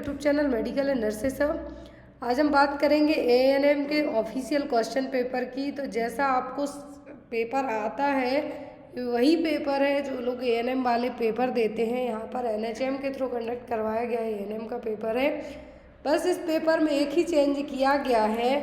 YouTube channel medical and nurses सब। आज हम बात करेंगे एएनएम के ऑफिशियल क्वेश्चन पेपर की। तो जैसा आपको पेपर आता है वही पेपर है जो लोग एएनएम वाले पेपर देते हैं। यहाँ पर एनएचएम के थ्रू कंडक्ट करवाया गया एएनएम का पेपर है। बस इस पेपर में एक ही चेंज किया गया है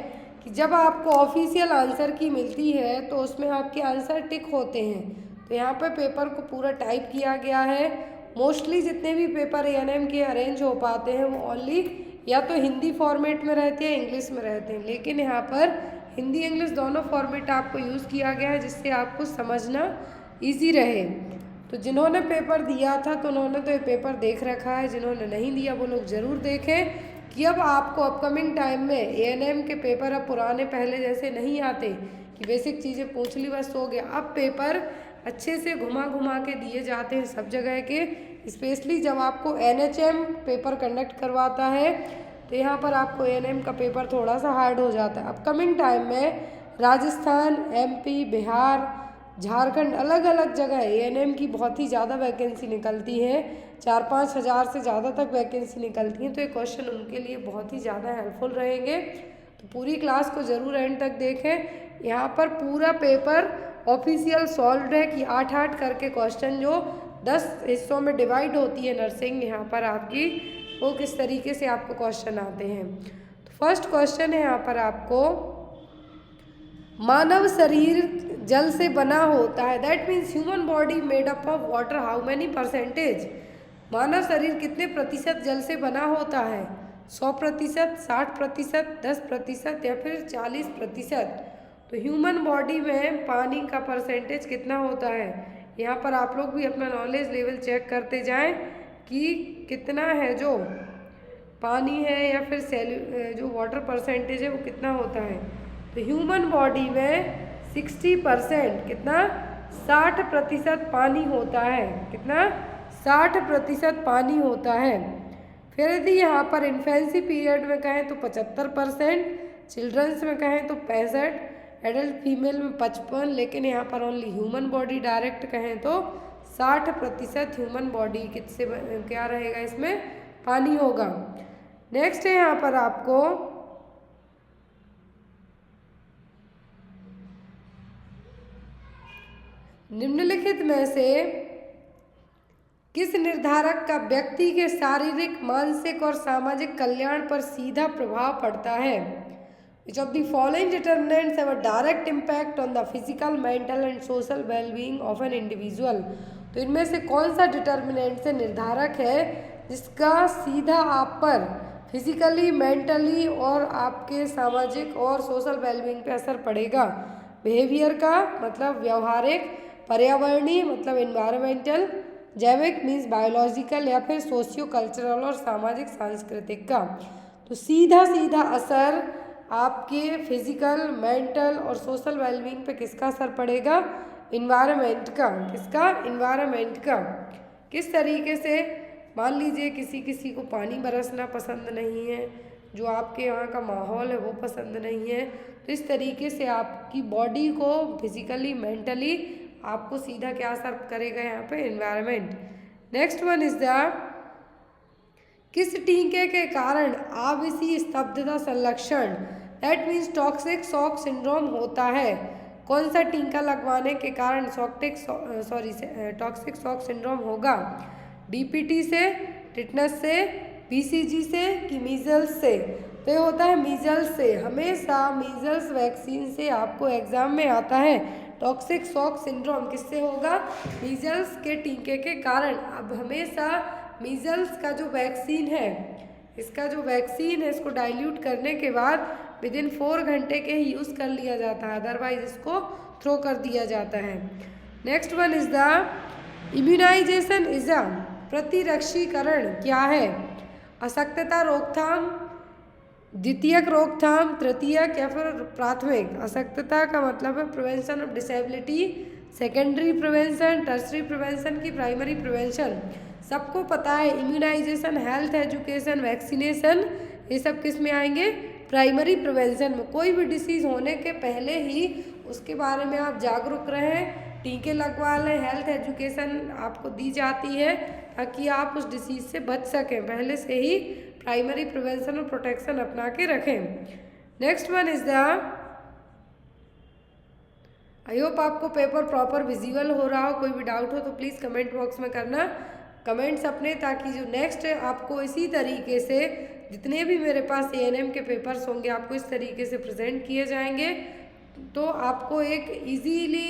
कि जब आपको ऑफिशियल आंसर की मिलती है तो उसमें आपके आंसर टिक होते हैं। तो यहाँ पर पेपर को पूरा टाइप किया गया है। मोस्टली जितने भी पेपर एएनएम के अरेंज हो पाते हैं वो ओनली या तो हिंदी फॉर्मेट में रहते हैं इंग्लिश में रहते हैं, लेकिन यहाँ पर हिंदी इंग्लिश दोनों फॉर्मेट आपको यूज़ किया गया है जिससे आपको समझना इजी रहे। तो जिन्होंने पेपर दिया था तो उन्होंने तो ये पेपर देख रखा है, जिन्होंने नहीं दिया वो लोग ज़रूर देखें कि अब आपको अपकमिंग टाइम में एएनएम के पेपर अब पुराने पहले जैसे नहीं आते कि बेसिक चीज़ें पूछ ली बस हो गया। अब पेपर अच्छे से घुमा घुमा के दिए जाते हैं सब जगह के, स्पेशली जब आपको एनएचएम पेपर कंडक्ट करवाता है तो यहाँ पर आपको एएनएम का पेपर थोड़ा सा हार्ड हो जाता है। अपकमिंग टाइम में राजस्थान, एमपी, बिहार, झारखंड अलग अलग जगह एएनएम की बहुत ही ज़्यादा वैकेंसी निकलती है, 4-5 हज़ार से ज़्यादा तक वैकेंसी निकलती हैं। तो ये क्वेश्चन उनके लिए बहुत ही ज़्यादा हेल्पफुल रहेंगे। तो पूरी क्लास को ज़रूर एंड तक देखें। यहाँ पर पूरा पेपर ऑफिशियल सॉल्व है कि 8-8 करके क्वेश्चन जो 10 हिस्सों में डिवाइड होती है नर्सिंग यहाँ पर आपकी, वो किस तरीके से आपको क्वेश्चन आते हैं। तो फर्स्ट क्वेश्चन है यहाँ पर आपको, मानव शरीर जल से बना होता है, that means human body made up of water how many percentage. मानव शरीर कितने प्रतिशत जल से बना होता है? 100%, 60%, 10% या फिर 40%। तो ह्यूमन बॉडी में पानी का परसेंटेज कितना होता है? यहाँ पर आप लोग भी अपना नॉलेज लेवल चेक करते जाएं कि कितना है जो पानी है या फिर जो वाटर परसेंटेज है वो कितना होता है। तो ह्यूमन बॉडी में 60% कितना 60% पानी होता है। कितना 60% पानी होता है। फिर यदि यहाँ पर इन्फेंसी पीरियड में कहें तो 75%, चिल्ड्रंस में कहें तो 65%, एडल्ट फीमेल में 55%, लेकिन यहाँ पर ओनली ह्यूमन बॉडी डायरेक्ट कहें तो 60% ह्यूमन बॉडी किससे क्या रहेगा, इसमें पानी होगा। नेक्स्ट है यहाँ पर आपको, निम्नलिखित में से किस निर्धारक का व्यक्ति के शारीरिक, मानसिक और सामाजिक कल्याण पर सीधा प्रभाव पड़ता है? Which of the following determinants have a direct impact on the physical, mental and social well-being of an individual? तो इनमें से कौन सा डिटर्मिनेंट से निर्धारक है जिसका सीधा आप पर फिजिकली, मेंटली और आपके सामाजिक और सोशल वेलबींग पे असर पड़ेगा? बिहेवियर का मतलब व्यवहारिक, पर्यावरणीय मतलब इन्वायरमेंटल, जैविक मीन्स बायोलॉजिकल या फिर सोशियो कल्चरल और सामाजिक सांस्कृतिक का। तो सीधा सीधा असर आपके फिजिकल, मेंटल और सोशल वेलबींग पे किसका असर पड़ेगा? इन्वायरमेंट का। किसका? इन्वायरमेंट का। किस तरीके से? मान लीजिए किसी को पानी बरसना पसंद नहीं है, जो आपके यहाँ का माहौल है वो पसंद नहीं है, तो इस तरीके से आपकी बॉडी को फिजिकली, मेंटली आपको सीधा क्या असर करेगा यहाँ पे? Environment. Next one is the, किस टीके के कारण आविसीय स्तब्धता संलक्षण, that means toxic shock syndrome होता है? कौन सा टीका लगवाने के कारण टॉक्सिक शॉक सिंड्रोम होगा? डीपीटी से, टिटनस से, बीसीजी से कि मीजल्स से? तो ये होता है मीजल्स से। हमेशा मीजल्स वैक्सीन से आपको एग्जाम में आता है। टॉक्सिक शॉक सिंड्रोम किससे होगा? मीजल्स के टीके के कारण। अब हमेशा मीजल्स का जो वैक्सीन है, इसका जो वैक्सीन है इसको डाइल्यूट करने के बाद विदिन 4 घंटे के ही यूज़ कर लिया जाता है, अदरवाइज इसको थ्रो कर दिया जाता है। Next one is the, immunization is a, प्रतिरक्षीकरण क्या है? अशक्तता रोकथाम, द्वितीयक रोकथाम, तृतीयक या फिर प्राथमिक? अशक्तता का मतलब है prevention of disability, secondary prevention, tertiary prevention की प्राइमरी प्रिवेंशन। सबको पता है इम्यूनाइजेशन, हेल्थ एजुकेशन, वैक्सीनेशन, ये सब किस में आएंगे? प्राइमरी प्रिवेंशन में। कोई भी डिसीज़ होने के पहले ही उसके बारे में आप जागरूक रहें, टीके लगवा लें, हेल्थ एजुकेशन आपको दी जाती है ताकि आप उस डिसीज़ से बच सकें, पहले से ही प्राइमरी प्रिवेंशन और प्रोटेक्शन अपना के रखें। Next one is the, I hope आपको पेपर प्रॉपर विजिबल हो रहा हो। कोई भी डाउट हो तो प्लीज़ कमेंट बॉक्स में करना कमेंट्स अपने, ताकि जो नेक्स्ट है आपको इसी तरीके से जितने भी मेरे पास एएनएम के पेपर्स होंगे आपको इस तरीके से प्रेजेंट किए जाएंगे, तो आपको एक इजीली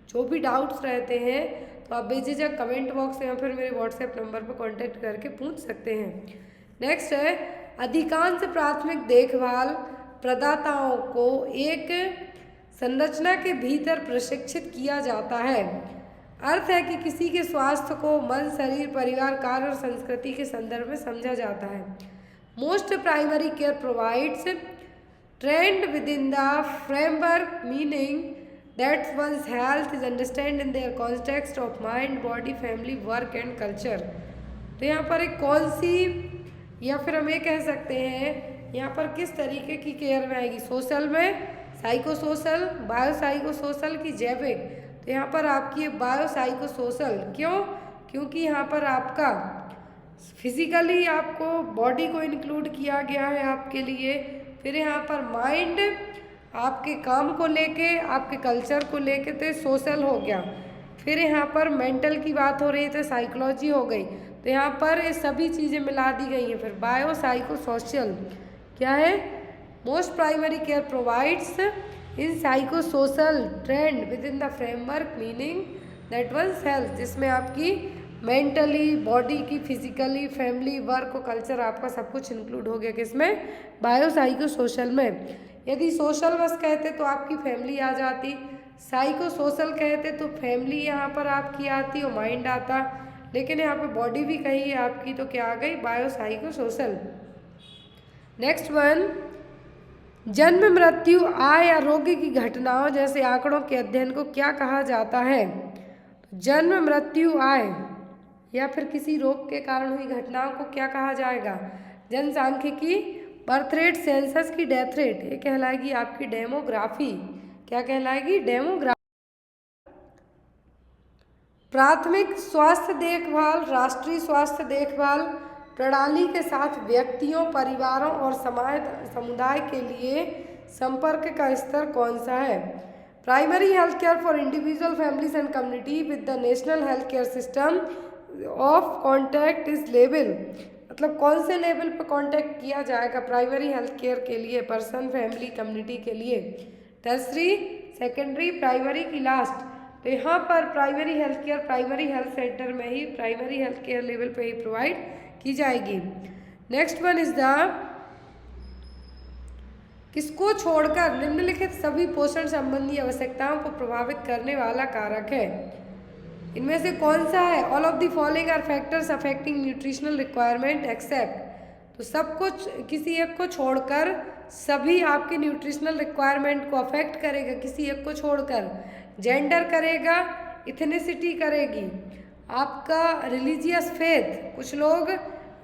जो भी डाउट्स रहते हैं तो आप बेझिझक कमेंट बॉक्स या फिर मेरे व्हाट्सएप नंबर पर कांटेक्ट करके पूछ सकते हैं। नेक्स्ट है, अधिकांश प्राथमिक देखभाल प्रदाताओं को एक संरचना के भीतर प्रशिक्षित किया जाता है। अर्थ है कि किसी के स्वास्थ्य को मन, शरीर, परिवार, कार्य और संस्कृति के संदर्भ में समझा जाता है। Most primary care provides trend within the framework meaning that one's health is understand in their context of mind, body, family, work and culture. तो यहाँ पर एक कौन सी, या फिर हम ये कह सकते हैं यहाँ पर किस तरीके की केयर में आएगी, सोशल में, psycho social, bio psycho social की जैविक। तो यहाँ पर आपकी बायो साइको सोशल, क्यों? क्योंकि यहाँ पर आपका फिजिकली आपको बॉडी को इंक्लूड किया गया है आपके लिए, फिर यहाँ पर माइंड आपके काम को लेके, आपके कल्चर को लेके, तो सोशल हो गया। फिर यहाँ पर मेंटल की बात हो रही है तो साइकोलॉजी हो गई। तो यहाँ पर ये सभी चीज़ें मिला दी गई हैं। फिर बायो साइको सोशल क्या है? Most primary care provides in psychosocial trend within the framework meaning that one's health, जिसमें आपकी मेंटली, बॉडी की, फिजिकली, फैमिली, वर्क और कल्चर आपका सब कुछ इंक्लूड हो गया। किसमें? बायो साइको सोशल में। यदि सोशल बस कहते तो आपकी फैमिली आ जाती, साइको सोशल कहते तो फैमिली यहाँ पर आपकी आती और माइंड आता, लेकिन यहाँ पे बॉडी भी कही है आपकी, तो क्या आ गई? Bio psycho social. Next one, जन्म, मृत्यु, आय या रोग की घटनाओं जैसे आंकड़ों के अध्ययन को क्या कहा जाता है? जन्म, मृत्यु, आय या फिर किसी रोग के कारण हुई घटनाओं को क्या कहा जाएगा? जनसांख्यिकी, बर्थ रेट, सेंसस की डेथ रेट, ये कहलाएगी आपकी डेमोग्राफी। क्या कहलाएगी? डेमोग्राफी। प्राथमिक स्वास्थ्य देखभाल, राष्ट्रीय स्वास्थ्य देखभाल प्रणाली के साथ व्यक्तियों, परिवारों और समुदाय के लिए संपर्क का स्तर कौन सा है? Primary health care for individual, families and community with the national health care system of contact is level, मतलब कौन से लेवल पर कॉन्टैक्ट किया जाएगा प्राइमरी हेल्थ केयर के लिए? पर्सन, फैमिली, कम्युनिटी के लिए। टर्सरी, सेकेंडरी, प्राइमरी की लास्ट। तो यहाँ पर primary health care primary health centre में ही, प्राइमरी हेल्थ केयर लेवल पे ही प्रोवाइड की जाएगी। नेक्स्ट वन इज द, किसको छोड़कर निम्नलिखित सभी पोषण संबंधी आवश्यकताओं को प्रभावित करने वाला कारक है? इनमें से कौन सा है? All of the following are factors affecting nutritional requirement except. तो सब कुछ, किसी एक को छोड़कर सभी आपके न्यूट्रिशनल रिक्वायरमेंट को अफेक्ट करेगा, किसी एक को छोड़कर। जेंडर करेगा, इथनिसिटी करेगी, आपका रिलीजियस फेथ, कुछ लोग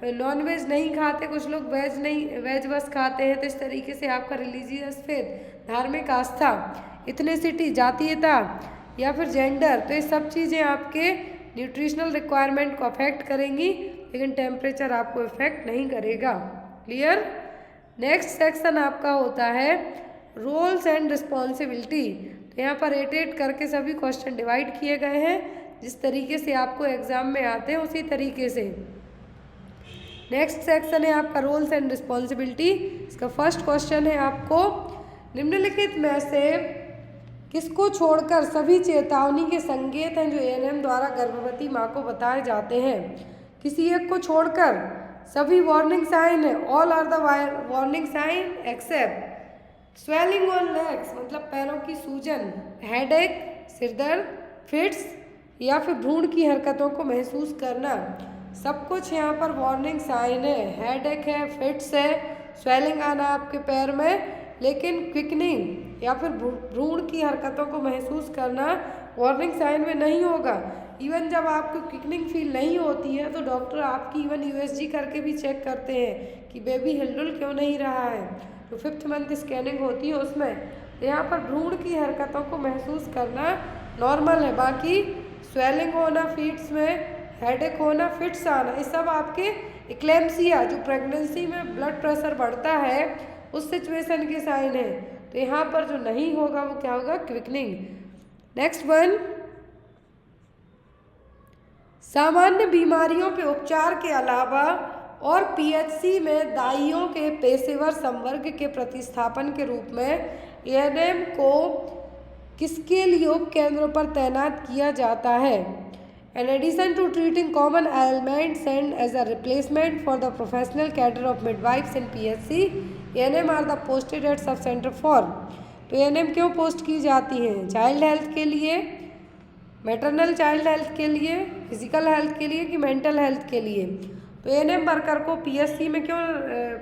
नॉन वेज नहीं खाते, कुछ लोग वेज बस खाते हैं, तो इस तरीके से आपका रिलीजियस फेथ, धार्मिक आस्था, इथनिसिटी, जातीयता या फिर जेंडर, तो ये सब चीज़ें आपके न्यूट्रिशनल रिक्वायरमेंट को अफेक्ट करेंगी, लेकिन टेम्परेचर आपको इफेक्ट नहीं करेगा। क्लियर? नेक्स्ट सेक्शन आपका होता है रोल्स एंड रिस्पॉन्सिबिलिटी। तो यहाँ पर 8 करके सभी क्वेश्चन डिवाइड किए गए हैं, जिस तरीके से आपको एग्जाम में आते हैं उसी तरीके से। नेक्स्ट सेक्शन है आपका रोल्स एंड रिस्पॉन्सिबिलिटी। इसका फर्स्ट क्वेश्चन है आपको, निम्नलिखित में से किसको छोड़कर सभी चेतावनी के संकेत हैं जो एएनएम द्वारा गर्भवती माँ को बताए जाते हैं? किसी एक को छोड़कर सभी वार्निंग साइन है। All are the warning sign except swelling on legs, मतलब पैरों की सूजन, हेडेक, सिरदर्द, फिट्स या फिर भ्रूण की हरकतों को महसूस करना, सब कुछ यहाँ पर वार्निंग साइन है। हेडेक है, फिट्स है, स्वेलिंग आना आपके पैर में, लेकिन क्विकनिंग या फिर भ्रूण की हरकतों को महसूस करना वार्निंग साइन में नहीं होगा। इवन जब आपको क्विकनिंग फील नहीं होती है तो डॉक्टर आपकी इवन यूएसजी करके भी चेक करते हैं कि बेबी हिलडुल क्यों नहीं रहा है, तो 5th मंथ स्कैनिंग होती है उसमें। तो यहाँ पर भ्रूण की हरकतों को महसूस करना नॉर्मल है, बाकी स्वेलिंग होना फीट्स में, हेडेक होना, फिट्स आना, ये सब आपके इक्लेम्सिया जो प्रेगनेंसी में ब्लड प्रेशर बढ़ता है उस सिचुएशन के साइन है। तो यहाँ पर जो नहीं होगा वो क्या होगा, क्विकनिंग। नेक्स्ट वन, सामान्य बीमारियों के उपचार के अलावा और पीएचसी में दाइयों के पेशेवर संवर्ग के प्रतिस्थापन के रूप में एएनएम को किसके लिए उपकेंद्रों पर तैनात किया जाता है? In addition to treating common ailments and as a replacement for the professional cadre of midwives in PHC, ANM are the posted at सब center for। तो ANM क्यों पोस्ट की जाती हैं? चाइल्ड हेल्थ के लिए, मैटरनल चाइल्ड हेल्थ के लिए, फिजिकल हेल्थ के लिए कि मेंटल हेल्थ के लिए? तो ANM वर्कर को PHC में क्यों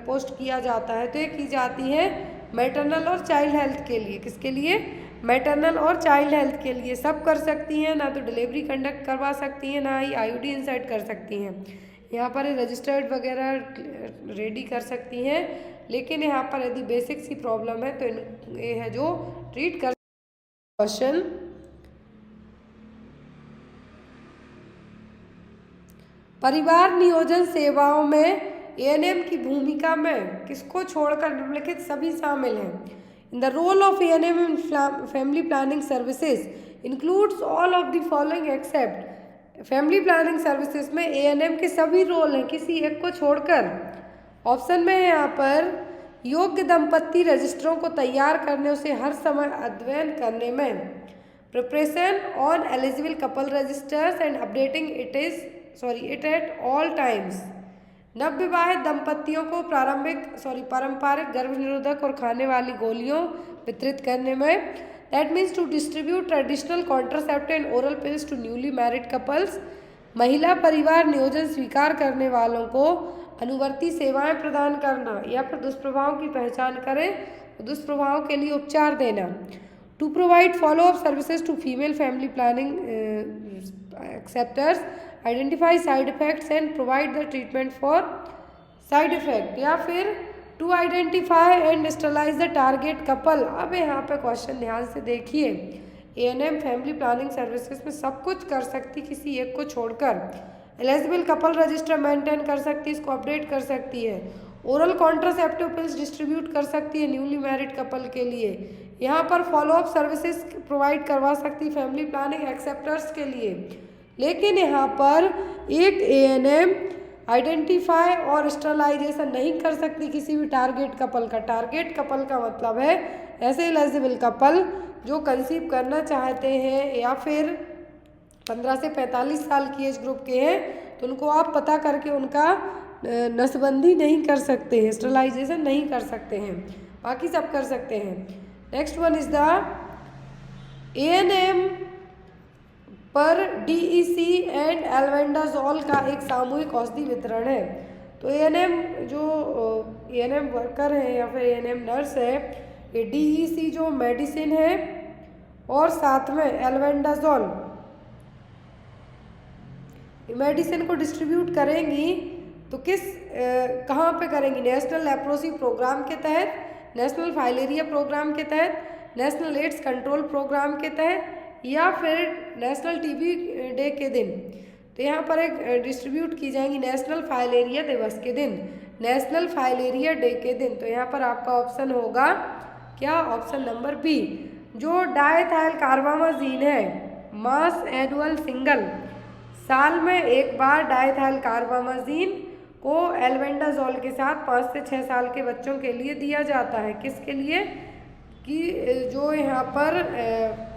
पोस्ट किया जाता है? तो ये की जाती है मैटरनल और चाइल्ड हेल्थ के लिए। किसके लिए? मैटरनल और चाइल्ड हेल्थ के लिए। सब कर सकती हैं, ना तो डिलीवरी कंडक्ट करवा सकती हैं, ना ही आईयूडी इंसर्ट कर सकती हैं। यहाँ पर रजिस्टर्ड वगैरह रेडी कर सकती हैं, लेकिन यहाँ पर यदि बेसिक सी प्रॉब्लम है तो ये है जो ट्रीट कर। क्वेश्चन, परिवार नियोजन सेवाओं में एएनएम की भूमिका में किसको छोड़कर निम्नलिखित सभी शामिल हैं? In the role of ANM in family planning services includes all of the following except। Family planning services में ANM के सभी रोल हैं, किसी एक को छोड़कर। ऑप्शन में है यहाँ पर, योग्य दंपत्ति रजिस्टरों को तैयार करने, उसे हर समय अध्ययन करने में, preparation on eligible couple registers and updating it at all times, नवविवाहित दंपतियों को पारंपरिक गर्भ निरोधक और खाने वाली गोलियों वितरित करने में, that means to distribute traditional contraceptive and oral pills to newly married couples, महिला परिवार नियोजन स्वीकार करने वालों को अनुवर्ती सेवाएं प्रदान करना या फिर दुष्प्रभावों की पहचान करें, दुष्प्रभावों के लिए उपचार देना, to provide follow up services to female family planning acceptors, identify side effects and provide the treatment for side effect, या फिर to identify and sterilize the target couple. अब यहाँ पे क्वेश्चन ध्यान से देखिए, एएनएम फैमिली प्लानिंग सर्विसेज में सब कुछ कर सकती, किसी एक को छोड़कर। एलिजिबल कपल रजिस्टर मेंटेन कर सकती है, इसको अपडेट कर सकती है, ओरल कॉन्ट्रासेप्टिव पिल्स डिस्ट्रीब्यूट कर सकती है न्यूली मैरिड कपल के लिए, यहाँ पर फॉलोअप सर्विसेज प्रोवाइड करवा सकती फैमिली प्लानिंग एक्सेप्टर्स के लिए। लेकिन यहाँ पर एक एएनएम आइडेंटिफाई और स्टरलाइजेशन नहीं कर सकती किसी भी टारगेट कपल का। टारगेट कपल का मतलब है ऐसे एलिजिबल कपल जो कंसीव करना चाहते हैं या फिर 15 से 45 साल की एज ग्रुप के हैं, तो उनको आप पता करके उनका नसबंदी नहीं कर सकते हैं, स्टरलाइजेशन नहीं कर सकते हैं, बाकी सब कर सकते हैं। Next one is the ANM पर डीईसी एंड एल्बेंडाजोल का एक सामूहिक औषधि वितरण है। तो एएनएम जो एएनएम वर्कर है या फिर एएनएम नर्स है, ये डीईसी जो मेडिसिन है और साथ में एल्बेंडाजोल मेडिसिन को डिस्ट्रीब्यूट करेंगी। तो कहाँ पे करेंगी? नेशनल लेप्रोसी प्रोग्राम के तहत, नेशनल फाइलेरिया प्रोग्राम के तहत, नेशनल एड्स कंट्रोल प्रोग्राम के तहत, या फिर नेशनल टीबी डे के दिन। तो यहाँ पर एक डिस्ट्रीब्यूट की जाएंगी नेशनल फाइलेरिया दिवस के दिन, नेशनल फाइलेरिया डे के दिन। तो यहाँ पर आपका ऑप्शन होगा क्या? Option number B. जो डायथाइल कार्बामाजीन है, मास एनुअल सिंगल, साल में एक बार डायथाइल कार्बामाजीन को एल्बेंडाजोल के साथ 5 से 6 साल के बच्चों के लिए दिया जाता है। किसके लिए? कि जो यहाँ पर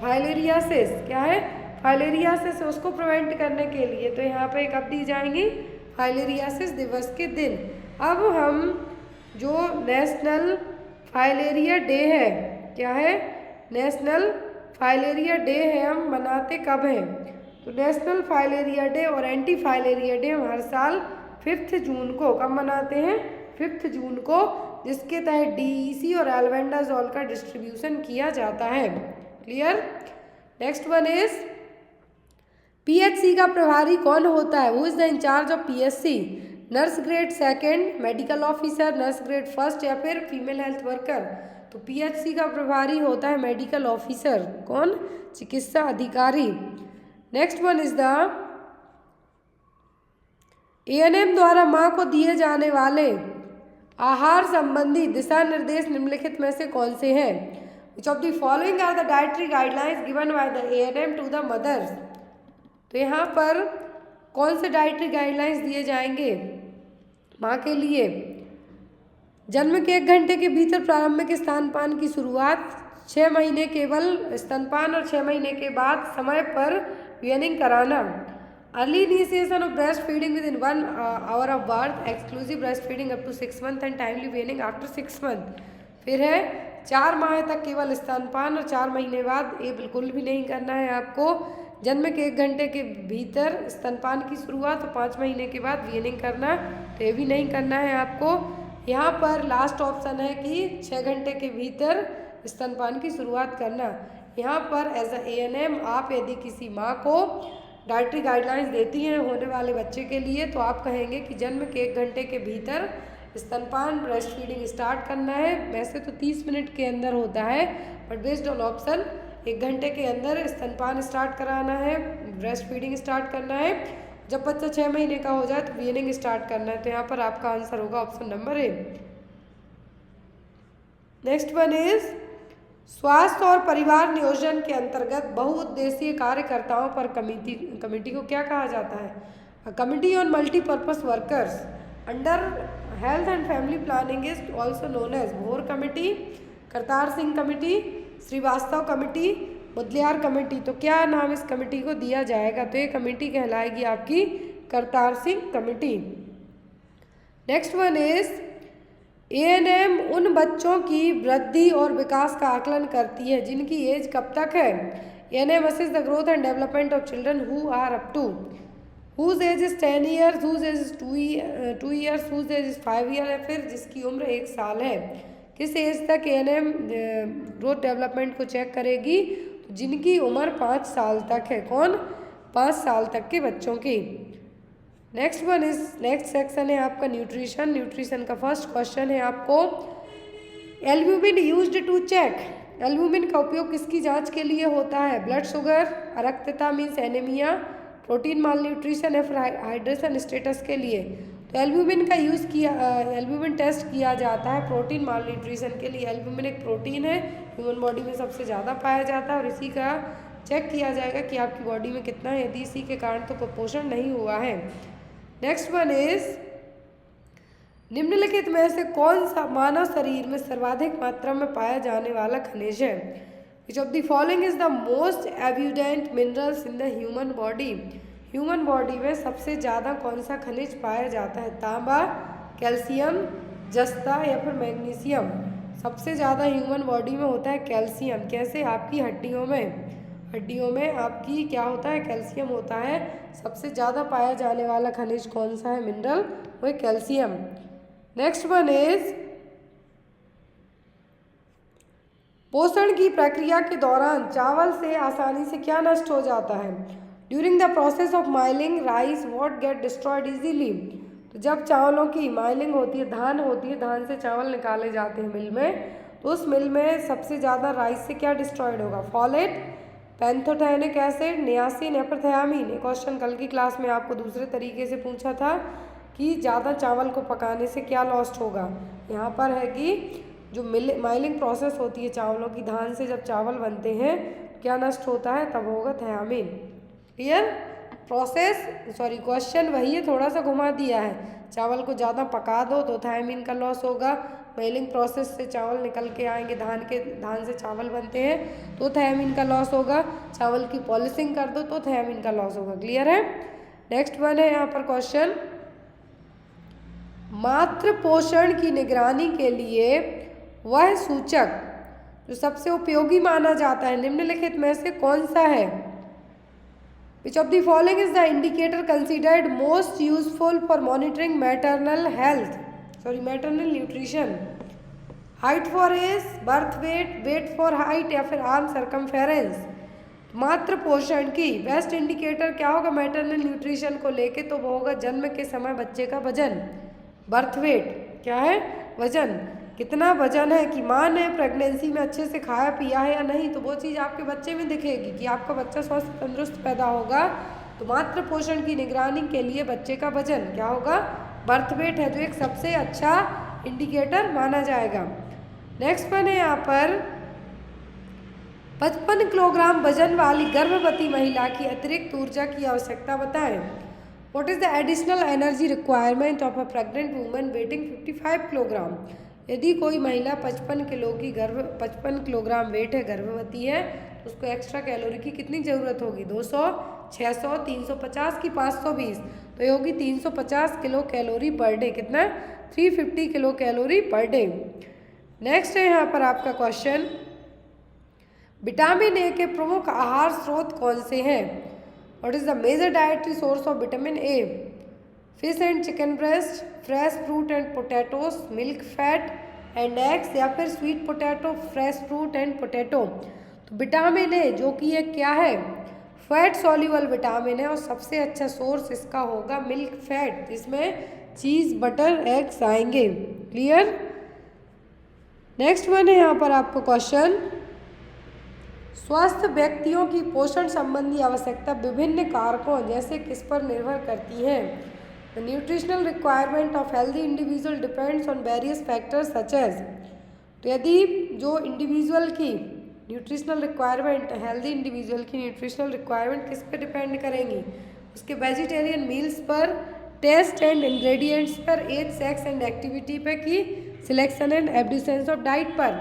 फाइलेरियासिस, क्या है? फाइलेरियासिस, उसको प्रिवेंट करने के लिए। तो यहाँ पे कब दी जाएंगी? फाइलेरियासिस दिवस के दिन। अब हम जो नेशनल फाइलेरिया डे है, क्या है? नेशनल फाइलेरिया डे है, हम मनाते कब हैं? तो नेशनल फाइलेरिया डे और एंटी फाइलेरिया डे हम हर साल 5 जून को कब मनाते हैं? 5 जून को, जिसके तहत डीईसी और एल्बेंडाजोल का डिस्ट्रीब्यूशन किया जाता है। Clear? Next one is PHC का प्रभारी कौन होता है? Who is the incharge of PHC? Nurse grade 2, medical officer, nurse grade 1 या फिर फीमेल हेल्थ वर्कर? तो पीएचसी का प्रभारी होता है मेडिकल ऑफिसर। कौन? चिकित्सा अधिकारी। Next one is the ANM द्वारा मां को दिए जाने वाले आहार संबंधी दिशा निर्देश निम्नलिखित में से कौन से हैं? Which of the following are the dietary guidelines given by the ANM to the mothers? तो यहाँ पर कौन से डाइटरी गाइडलाइंस दिए जाएंगे माँ के लिए? जन्म के 1 घंटे के भीतर प्रारंभिक स्तनपान की शुरुआत, 6 महीने केवल स्तनपान और 6 महीने के बाद समय पर वीनिंग कराना, early initiation of breast feeding within 1 hour of birth, exclusive breast feeding up to 6 month and timely weaning after 6 month. फिर है 4 माह तक केवल स्तनपान और 4 महीने बाद ये बिल्कुल भी नहीं करना है आपको। जन्म के 1 घंटे के भीतर स्तनपान की शुरुआत और 5 महीने के बाद वीनिंग करना, तो ये भी नहीं करना है आपको। यहाँ पर लास्ट ऑप्शन है कि 6 घंटे के भीतर स्तनपान की शुरुआत करना। यहाँ पर एज अ एएनएम आप यदि किसी माँ को डाइटरी गाइडलाइंस देती हैं होने वाले बच्चे के लिए, तो आप कहेंगे कि जन्म के 1 घंटे के भीतर स्तनपान ब्रेस्ट फीडिंग स्टार्ट करना है। वैसे तो 30 मिनट के अंदर होता है, बट बेस्ड ऑन ऑप्शन 1 घंटे के अंदर स्तनपान स्टार्ट कराना है, ब्रेस्ट फीडिंग स्टार्ट करना है। जब बच्चा 6 महीने का हो जाए तो वीनिंग स्टार्ट करना है। तो यहाँ पर आपका आंसर होगा option number A. Next one is स्वास्थ्य और परिवार नियोजन के अंतर्गत बहुउद्देशीय कार्यकर्ताओं पर कमिटी को क्या कहा जाता है? Committee on multipurpose workers under health and family planning is also known as Bhore committee, Kartar Singh committee, Srivastava committee, Mudaliar committee. तो क्या नाम इस कमेटी को दिया जाएगा? तो ये कमेटी कहलाएगी आपकी Kartar Singh committee. Next one is ANM उन बच्चों की वृद्धि और विकास का आकलन करती है जिनकी एज कब तक है? ANM assess the growth and development of children who are up to whose age is 10 years, whose age is 2 years, whose age is 5 years, या फिर जिसकी उम्र 1 साल है। किस एज तक एएनएम ग्रोथ डेवलपमेंट को चेक करेगी? तो जिनकी उम्र 5 साल तक है। कौन? 5 साल तक के बच्चों की। Next one is next section है आपका न्यूट्रिशन। न्यूट्रिशन का फर्स्ट क्वेश्चन है आपको albumin used to check. Albumin का उपयोग किसकी जांच के लिए होता है? ब्लड शुगर, अरक्तता means anaemia, protein malnutrition या फिर हाइड्रेशन स्टेटस के लिए। तो एल्ब्यूमिन का यूज़ किया एल्ब्यूमिन टेस्ट किया जाता है प्रोटीन माल न्यूट्रिशन के लिए। एल्ब्यूमिन एक प्रोटीन है, ह्यूमन बॉडी में सबसे ज़्यादा पाया जाता है और इसी का चेक किया जाएगा कि आपकी बॉडी में कितना है, यदि इसी के कारण तो कुपोषण नहीं हुआ है। नेक्स्ट वन इज निम्नलिखित में से कौन सा मानव शरीर में सर्वाधिक मात्रा में पाया जाने वाला खनिज है? Which of the following is the most abundant minerals in the human body? Human body में सबसे ज़्यादा कौन सा खनिज पाया जाता है? तांबा, कैल्शियम, जस्ता या फिर मैग्नीशियम? सबसे ज़्यादा ह्यूमन बॉडी में होता है कैल्शियम। कैसे? आपकी हड्डियों में आपकी क्या होता है? कैल्शियम होता है। सबसे ज़्यादा पाया जाने वाला खनिज कौन सा है? मिनरल, वो है कैल्शियम। नेक्स्ट वन इज पोषण की प्रक्रिया के दौरान चावल से आसानी से क्या नष्ट हो जाता है? During the process of milling rice what get destroyed easily? तो जब चावलों की माइलिंग होती है, धान होती है, धान से चावल निकाले जाते हैं मिल में, तो उस मिल में सबसे ज़्यादा राइस से क्या डिस्ट्रॉयड होगा? फॉलेट, पैंथोथेनिक एसिड, नियासिन या फिर थियामिन। ये क्वेश्चन कल की क्लास में आपको दूसरे तरीके से पूछा था कि ज़्यादा चावल को पकाने से क्या लॉस्ट होगा। यहाँ पर है कि जो माइलिंग प्रोसेस होती है चावलों की, धान से जब चावल बनते हैं क्या नष्ट होता है? तब होगा थियामिन। क्लियर? प्रोसेस क्वेश्चन वही है, थोड़ा सा घुमा दिया है। चावल को ज़्यादा पका दो तो थायमिन का लॉस होगा। माइलिंग प्रोसेस से चावल निकल के आएंगे, धान से चावल बनते हैं तो थायमिन का लॉस होगा। चावल की पॉलिशिंग कर दो तो थायमिन का लॉस होगा। क्लियर है? नेक्स्ट वन है यहाँ पर क्वेश्चन मातृ पोषण की निगरानी के लिए वह सूचक जो सबसे उपयोगी माना जाता है निम्नलिखित में से कौन सा है? Which of the following is the indicator considered most useful for monitoring maternal nutrition? Height for age, birth weight, weight for height या फिर arm circumference? मातृ पोषण की बेस्ट इंडिकेटर क्या होगा मैटरनल न्यूट्रिशन को लेके? तो वो होगा जन्म के समय बच्चे का वजन। बर्थ वेट क्या है? वजन। कितना वजन है कि माँ ने प्रेगनेंसी में अच्छे से खाया पिया है या नहीं, तो वो चीज़ आपके बच्चे में दिखेगी कि आपका बच्चा स्वस्थ तंदुरुस्त पैदा होगा तो मातृ पोषण की निगरानी के लिए बच्चे का वजन क्या होगा, बर्थ वेट है जो एक सबसे अच्छा इंडिकेटर माना जाएगा। नेक्स्ट वन है यहाँ पर 55 किलोग्राम वजन वाली गर्भवती महिला की अतिरिक्त ऊर्जा की आवश्यकता बताएं। What is the additional energy requirement of a pregnant woman waiting 55 kilogram. यदि कोई महिला 55 किलोग्राम वेट है, गर्भवती है, तो उसको एक्स्ट्रा कैलोरी की कितनी ज़रूरत होगी, 200, 600, 350 की 520, तो ये होगी 350 किलो कैलोरी पर डे। कितना, 350 kilo calorie per day. Next है यहाँ पर आपका क्वेश्चन, विटामिन ए के प्रमुख आहार स्रोत कौन से हैं। What is the major dietary source of vitamin A. Fish and chicken breast, fresh fruit and potatoes, milk fat and eggs, या फिर sweet potato, fresh fruit and potato. तो विटामिन ए जो कि ये क्या है, फैट सॉल्युबल विटामिन है, और सबसे अच्छा सोर्स इसका होगा मिल्क फैट, जिसमें चीज़, बटर, एग्स आएंगे। क्लियर। नेक्स्ट वन है यहाँ पर आपको क्वेश्चन, स्वस्थ व्यक्तियों की पोषण संबंधी आवश्यकता विभिन्न कारकों जैसे किस पर निर्भर करती है। The nutritional requirement of healthy individual depends on various factors such as. तो यदि जो इंडिविजुअल की न्यूट्रिशनल रिक्वायरमेंट, हेल्दी इंडिविजुअल की न्यूट्रिशनल रिक्वायरमेंट किस पर डिपेंड करेंगी, उसके वेजिटेरियन मील्स पर, टेस्ट एंड इंग्रेडिएंट्स पर, एज, सेक्स एंड एक्टिविटी पर, की selection and abstinence of diet पर।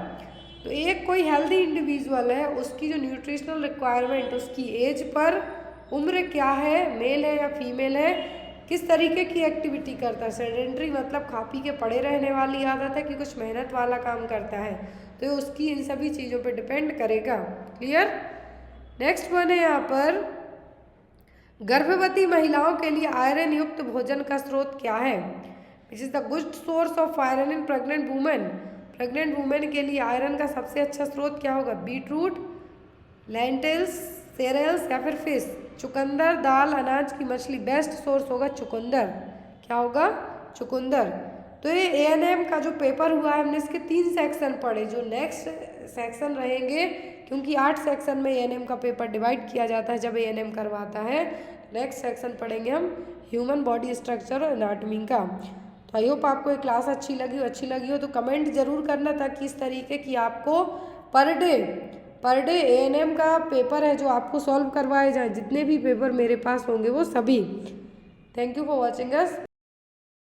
तो एक कोई हेल्दी इंडिविजुअल है, उसकी जो न्यूट्रिशनल रिक्वायरमेंट, उसकी एज पर, उम्र क्या है, मेल है या फीमेल है, किस तरीके की एक्टिविटी करता है, सेडेंट्री मतलब खा पी के पड़े रहने वाली आदत है कि कुछ मेहनत वाला काम करता है, तो उसकी इन सभी चीज़ों पे डिपेंड करेगा। क्लियर। नेक्स्ट वन है यहाँ पर, गर्भवती महिलाओं के लिए आयरन युक्त भोजन का स्रोत क्या है। Which is the good source of iron in pregnant women. Pregnant women के लिए आयरन का सबसे अच्छा स्रोत क्या होगा, बीटरूट, लेंटिल्स, सेरेल्स या फिर फिश। चुकंदर, दाल, अनाज की मछली। बेस्ट सोर्स होगा चुकंदर। क्या होगा, चुकंदर। तो ये एएनएम का जो पेपर हुआ है, हमने इसके 3 सेक्शन पढ़े। जो नेक्स्ट सेक्शन रहेंगे, क्योंकि 8 सेक्शन में एएनएम का पेपर डिवाइड किया जाता है जब एएनएम करवाता है, नेक्स्ट सेक्शन पढ़ेंगे हम ह्यूमन बॉडी स्ट्रक्चर और एनाटॉमी का। तो आई होप आपको ये क्लास अच्छी लगी हो तो कमेंट ज़रूर करना, ताकि इस तरीके की आपको पर डे एएनएम का पेपर है जो आपको सॉल्व करवाए जाए। जितने भी पेपर मेरे पास होंगे वो सभी। Thank you for watching us.